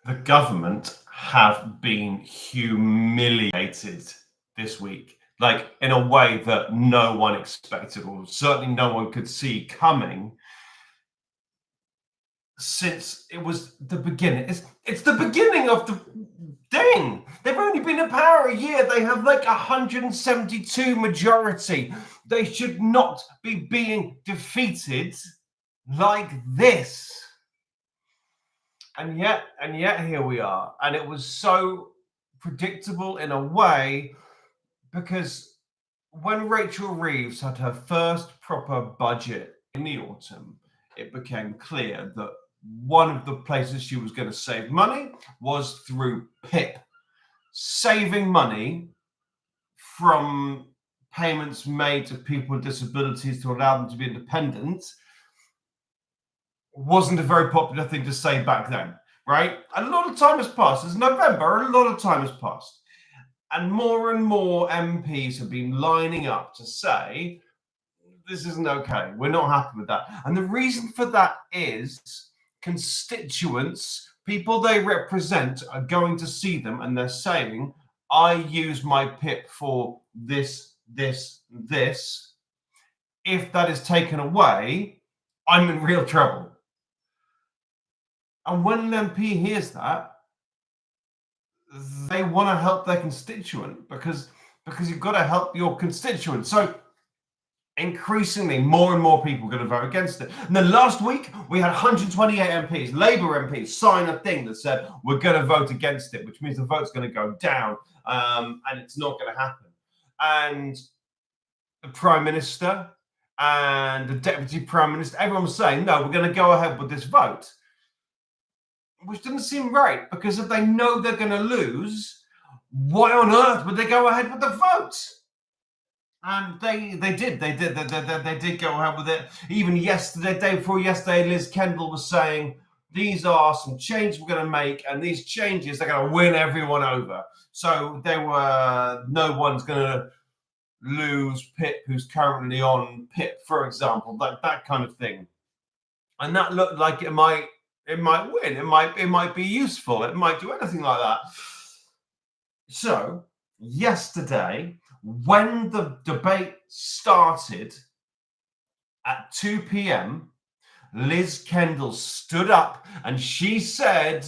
The government have been humiliated this week, like in a way that no one expected, or certainly no one could see coming. Since it was the beginning, it's the beginning of the thing. They've only been in power a year. They have like 172 majority. They should not be being defeated like this. And yet here we are. And it was so predictable in a way, because when Rachel Reeves had her first proper budget in the autumn, it became clear that one of the places she was going to save money was through PIP, saving money from payments made to people with disabilities to allow them to be independent. Wasn't a very popular thing to say back then, right? A lot of time has passed. It's November, a lot of time has passed. And more MPs have been lining up to say, this isn't okay. We're not happy with that. And the reason for that is constituents, people they represent, are going to see them and they're saying, I use my PIP for this. If that is taken away, I'm in real trouble. And when an MP hears that, they want to help their constituent because you've got to help your constituent. So increasingly, more and more people are going to vote against it. And then last week, we had 128 MPs, Labour MPs, sign a thing that said, we're going to vote against it, which means the vote's going to go down, and it's not going to happen. And the Prime Minister and the Deputy Prime Minister, everyone was saying, no, we're going to go ahead with this vote. Which didn't seem right, because if they know they're going to lose, why on earth would they go ahead with the vote? And they did go ahead with it. Even yesterday, day before yesterday, Liz Kendall was saying, these are some changes we're going to make, and these changes are going to win everyone over. So no one's going to lose PIP who's currently on PIP, for example, that kind of thing. And that looked like it might win. It might be useful. It might do anything like that. So yesterday, when the debate started at 2 p.m., Liz Kendall stood up and she said,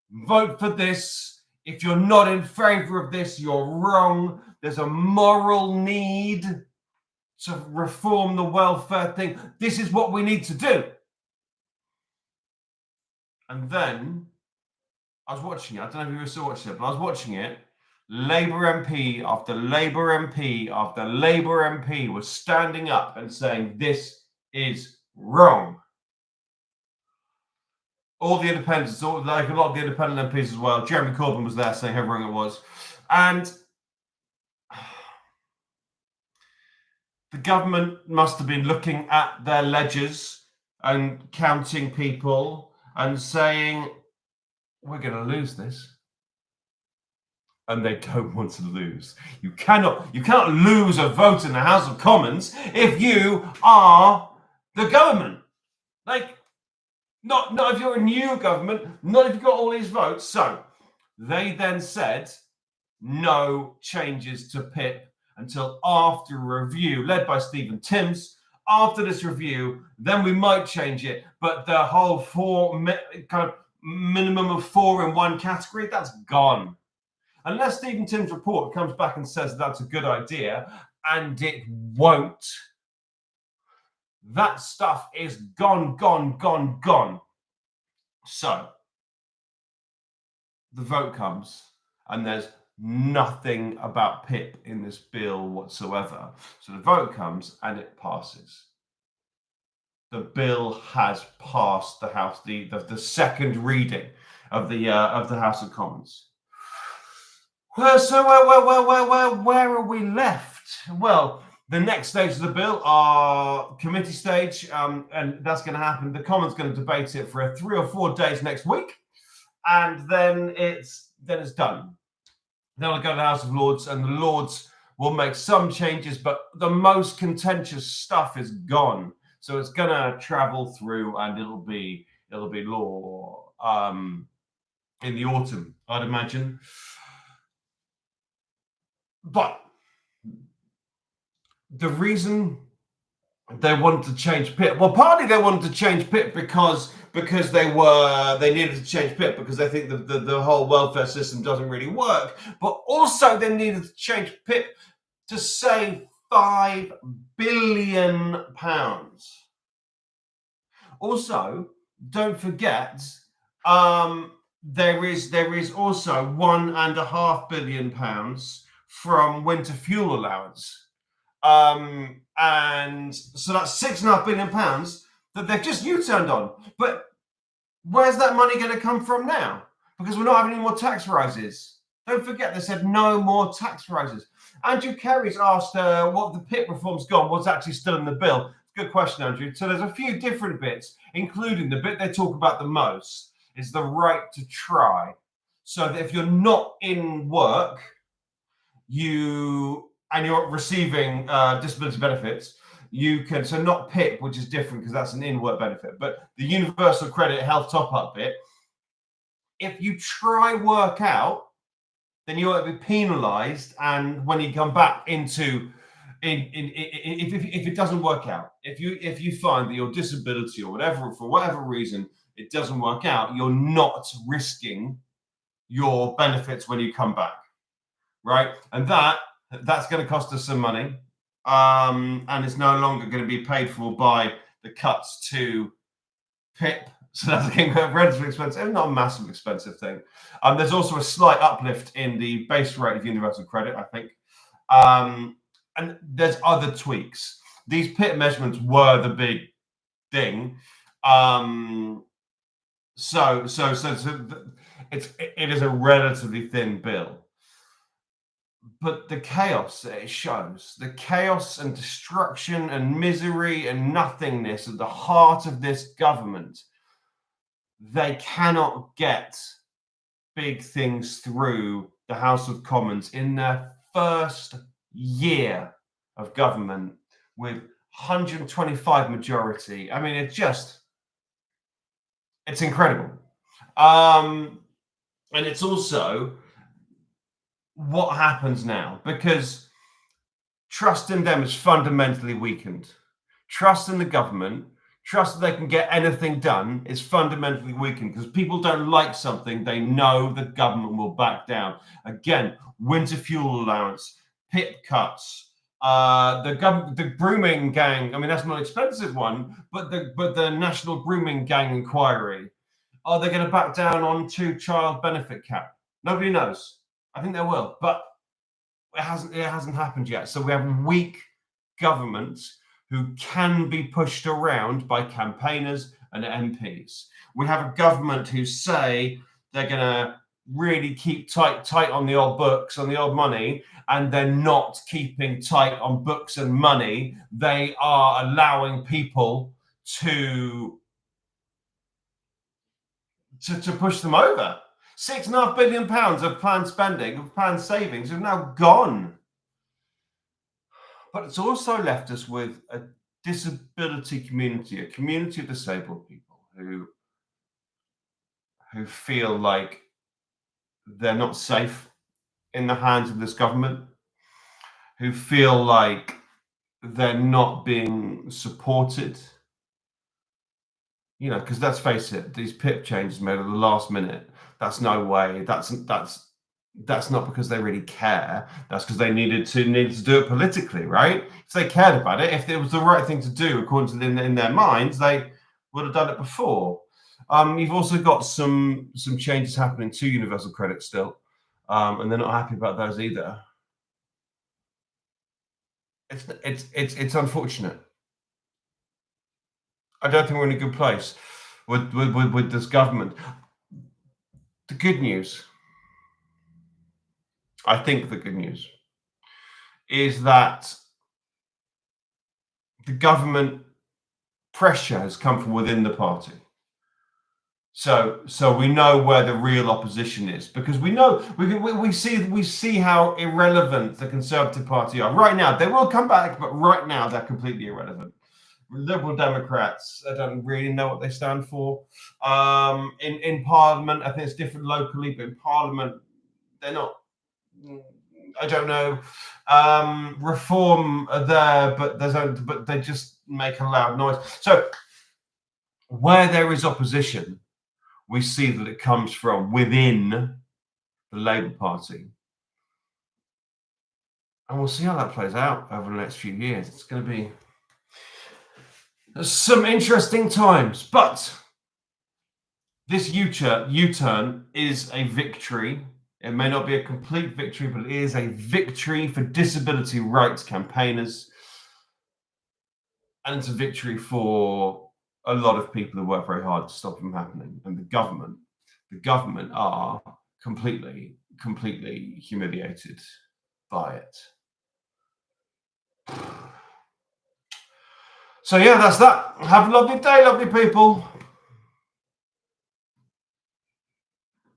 vote for this. If you're not in favor of this, you're wrong. There's a moral need to reform the welfare thing. This is what we need to do. And then I was watching it. I don't know if you were still watching it, but I was watching it. Labour MP after Labour MP after Labour MP was standing up and saying, this is wrong. All the independents, like a lot of the independent MPs as well. Jeremy Corbyn was there saying how wrong it was. And the government must have been looking at their ledgers and counting people and saying, we're going to lose this. And they don't want to lose. You cannot lose a vote in the House of Commons if you are the government. Like, not if you're a new government, not if you've got all these votes. So they then said no changes to PIP until after a review led by Stephen Timms. After this review, then we might change it. But the whole minimum of 4 in one category, that's gone. Unless Stephen Timms' report comes back and says that's a good idea, and it won't. That stuff is gone. So the vote comes, and there's nothing about PIP in this bill whatsoever. So the vote comes and it passes. The bill has passed the House, the second reading of the House of Commons. So where are we left? Well, the next stage of the bill are committee stage, and that's going to happen. The Commons going to debate it for 3 or 4 days next week, and then it's done. Then it'll go to the House of Lords, and the Lords will make some changes, but the most contentious stuff is gone. So it's going to travel through, and it'll be law. in the autumn, I'd imagine. But the reason they wanted to change PIP, well, partly they wanted to change PIP because they needed to change PIP because they think the whole welfare system doesn't really work. But also they needed to change PIP to save £5 billion. Also, don't forget, there is also £1.5 billion from winter fuel allowance. And so that's £6.5 billion that they've just U-turned on. But where's that money going to come from now? Because we're not having any more tax rises. Don't forget, they said no more tax rises. Andrew Kerry's asked what the PIP reform's gone, what's actually still in the bill. Good question, Andrew. So there's a few different bits, including the bit they talk about the most is the right to try. So that if you're not in work, you're receiving disability benefits, you can, so not PIP, which is different because that's an in-work benefit, but the universal credit health top-up bit, if you try work out, then you won't be penalized. And when you come back into, if it doesn't work out, if you find that your disability or whatever, for whatever reason, it doesn't work out, you're not risking your benefits when you come back. Right, and that's going to cost us some money, and it's no longer going to be paid for by the cuts to PIP. So that's again relatively expensive, not a massive expensive thing. There's also a slight uplift in the base rate of universal credit, I think, and there's other tweaks. These PIP measurements were the big thing. So it is a relatively thin bill. But the chaos that it shows, the chaos and destruction and misery and nothingness at the heart of this government, they cannot get big things through the House of Commons in their first year of government with 125 majority. I mean, it's incredible. And it's also what happens now, because trust in them is fundamentally weakened. Trust in the government, trust that they can get anything done is fundamentally weakened because people don't like something, they know the government will back down. Again, winter fuel allowance, PIP cuts, the grooming gang. I mean, that's not an expensive one, but the National Grooming Gang inquiry. Are they going to back down on child benefit cap? Nobody knows. I think they will, but it hasn't happened yet. So we have weak governments who can be pushed around by campaigners and MPs. We have a government who say they're going to really keep tight on the old books, on the old money, and they're not keeping tight on books and money. They are allowing people to push them over. £6.5 billion of planned spending, of planned savings have now gone. But it's also left us with a disability community, a community of disabled people who feel like they're not safe in the hands of this government, who feel like they're not being supported. You know, because let's face it, these PIP changes made at the last minute. That's no way. That's not because they really care. That's because they needed to do it politically, right? If they cared about it, if it was the right thing to do according to in their minds, they would have done it before. You've also got some changes happening to universal credit still, and they're not happy about those either. It's unfortunate. I don't think we're in a good place with this government. The good news, I think the good news is that the government pressure has come from within the party. So we know where the real opposition is, because we know we see how irrelevant the Conservative Party are right now. They will come back, but right now they're completely irrelevant. Liberal Democrats, I don't really know what they stand for. In Parliament, I think it's different locally, but in Parliament, they're not. I don't know. Reform are there, but they just make a loud noise. So where there is opposition, we see that it comes from within the Labour Party. And we'll see how that plays out over the next few years. It's going to be some interesting times. But this U-turn is a victory. It may not be a complete victory, but it is a victory for disability rights campaigners. And it's a victory for a lot of people who work very hard to stop it from happening. And the government are completely humiliated by it. So yeah, that's that. Have a lovely day, lovely people.